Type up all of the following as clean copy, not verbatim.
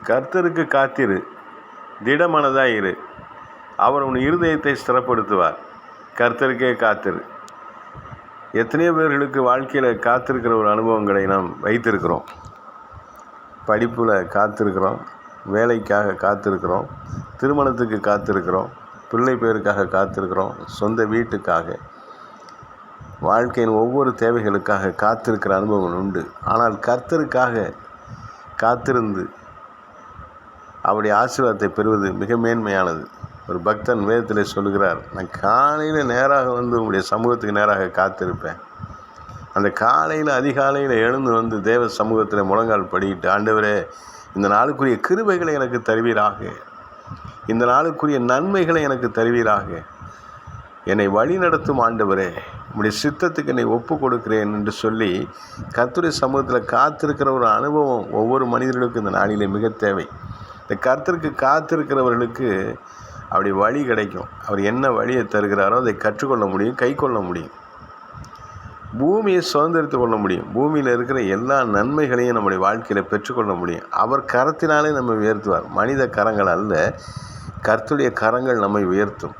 கர்த்தருக்கு காத்திரு, திடமனதாய் இரு, அவர் உன் இருதயத்தை ஸ்திரப்படுத்துவார். கர்த்தருக்கே காத்திரு. எத்தனையோ பேர்களுக்கு வாழ்க்கையில் காத்திருக்கிற ஒரு அனுபவங்களை நாம் வைத்திருக்கிறோம். படிப்பில் காத்திருக்கிறோம், வேலைக்காக காத்திருக்கிறோம், திருமணத்துக்கு காத்திருக்கிறோம், பிள்ளை பேருக்காக காத்திருக்கிறோம், சொந்த வீட்டுக்காக, வாழ்க்கையின் ஒவ்வொரு தேவைகளுக்காக காத்திருக்கிற அனுபவங்கள் உண்டு. ஆனால் கர்த்தருக்காக காத்திருந்து அவருடைய ஆசீர்வாதத்தை பெறுவது மிக மேன்மையானது. ஒரு பக்தன் வேதத்தில் சொல்லுகிறார், நான் காலையில் நேராக வந்து உங்களுடைய சமூகத்துக்கு நேராக காத்திருப்பேன். அந்த காலையில் அதிகாலையில் எழுந்து வந்து தேவ சமூகத்தில் முழங்கால் படிக்கிட்டு, ஆண்டவரே இந்த நாளுக்குரிய கிருபைகளை எனக்கு தருவீராக, இந்த நாளுக்குரிய நன்மைகளை எனக்கு தருவீராக, என்னை வழி நடத்தும் ஆண்டவரே, உம்முடைய சித்தத்துக்கு என்னை ஒப்பு கொடுக்கிறேன் என்று சொல்லி கர்த்தருடைய சமூகத்தில் காத்திருக்கிற ஒரு அனுபவம் ஒவ்வொரு மனிதர்களுக்கும் இந்த நாளிலே மிக தேவை. இந்த கர்த்தருக்கு காத்திருக்கிறவர்களுக்கு அப்படி வழி கிடைக்கும். அவர் என்ன வழியை தருகிறாரோ அதை கற்றுக்கொள்ள முடியும், கை கொள்ள முடியும், பூமியை சுதந்திரித்து கொள்ள முடியும், பூமியில் இருக்கிற எல்லா நன்மைகளையும் நம்முடைய வாழ்க்கையில் பெற்றுக்கொள்ள முடியும். அவர் கரத்தினாலே நம்மை உயர்த்துவார். மனித கரங்கள் அல்ல, கர்த்தருடைய கரங்கள் நம்மை உயர்த்தும்.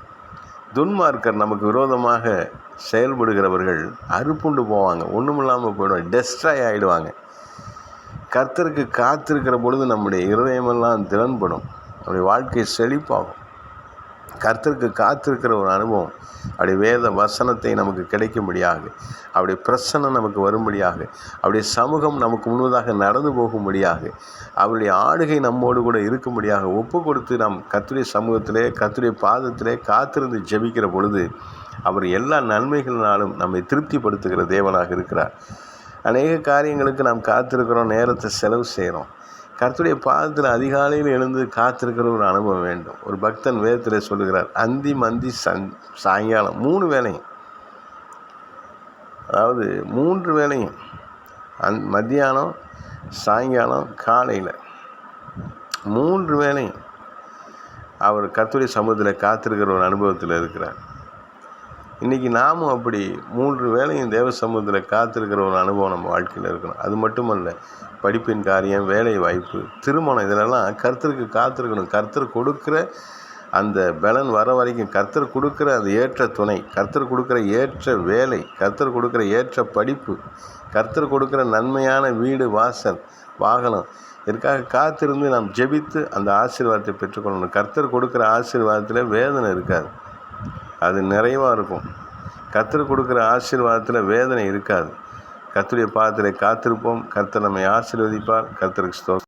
துன்மார்க்கர் நமக்கு விரோதமாக செயல்படுகிறவர்கள் அறுப்புண்டு போவாங்க, ஒன்றுமில்லாமல் போயிடுவாங்க, டெஸ்ட்ராய் ஆகிடுவாங்க. கர்த்தருக்கு காத்திருக்கிற பொழுது நம்முடைய இருதயமெல்லாம் திறன்படும், நம்முடைய வாழ்க்கை செழிப்பாகும். கர்த்தருக்கு காத்திருக்கிற ஒரு அனுபவம், அவருடைய வேத வசனத்தை நமக்கு கிடைக்கும்படியாக, அவருடைய பிரசன்னம் நமக்கு வரும்படியாக, அவருடைய சமூகம் நமக்கு முழுவதாக நடந்து போகும்படியாக, அவருடைய ஆளுகை நம்மோடு கூட இருக்கும்படியாக ஒப்பு கொடுத்து நாம் கர்த்தருடைய சமூகத்திலே கர்த்தருடைய பாதத்திலே காத்திருந்து ஜெபிக்கிற பொழுது அவர் எல்லா நன்மைகளினாலும் நம்மை திருப்திப்படுத்துகிற தேவனாக இருக்கிறார். அநேக காரியங்களுக்கு நாம் காத்திருக்கிறோம், நேரத்தை செலவு செய்கிறோம். கர்த்தருடைய பாதத்தில் அதிகாலையில் எழுந்து காத்திருக்கிற ஒரு அனுபவம் வேண்டும். ஒரு பக்தன் வேதத்தில் சொல்லுகிறார், அந்தி மந்தி சாயங்காலம் 3 வேளையும், அதாவது 3 வேளையும், மத்தியானம், சாயங்காலம், காலையில் 3 வேளையும் அவர் கர்த்தருடைய சமூகத்தில் காத்திருக்கிற ஒரு அனுபவத்தில் இருக்கிறார். இன்றைக்கி நாமும் அப்படி 3 வேளையும் தேவ சமூகத்தில் காத்திருக்கிற ஒரு அனுபவம் நம்ம வாழ்க்கையில் இருக்கணும். அது மட்டுமல்ல, படிப்பின் காரியம், வேலை வாய்ப்பு, திருமணம், இதிலெல்லாம் கர்த்தருக்கு காத்திருக்கணும். கர்த்தர் கொடுக்குற அந்த பலன் வர வரைக்கும், கர்த்தர் கொடுக்குற அந்த ஏற்ற துணை, கர்த்தர் கொடுக்குற ஏற்ற வேலை, கர்த்தர் கொடுக்குற ஏற்ற படிப்பு, கர்த்தர் கொடுக்குற நன்மையான வீடு, வாசல், வாகனம், இதற்காக காத்திருந்து நாம் ஜெபித்து அந்த ஆசீர்வாதத்தை பெற்றுக்கொள்ளணும். கர்த்தர் கொடுக்குற ஆசீர்வாதத்தில் வேதனை இருக்காது, அது நிறைவாக இருக்கும். கர்த்தர் கொடுக்குற ஆசீர்வாதத்தில் வேதனை இருக்காது. கர்த்தருடைய பாதத்தில் காத்திருப்போம். கர்த்தர் நம்மை ஆசீர்வதிப்பார். கர்த்தருக்கு ஸ்தோத்திரம்.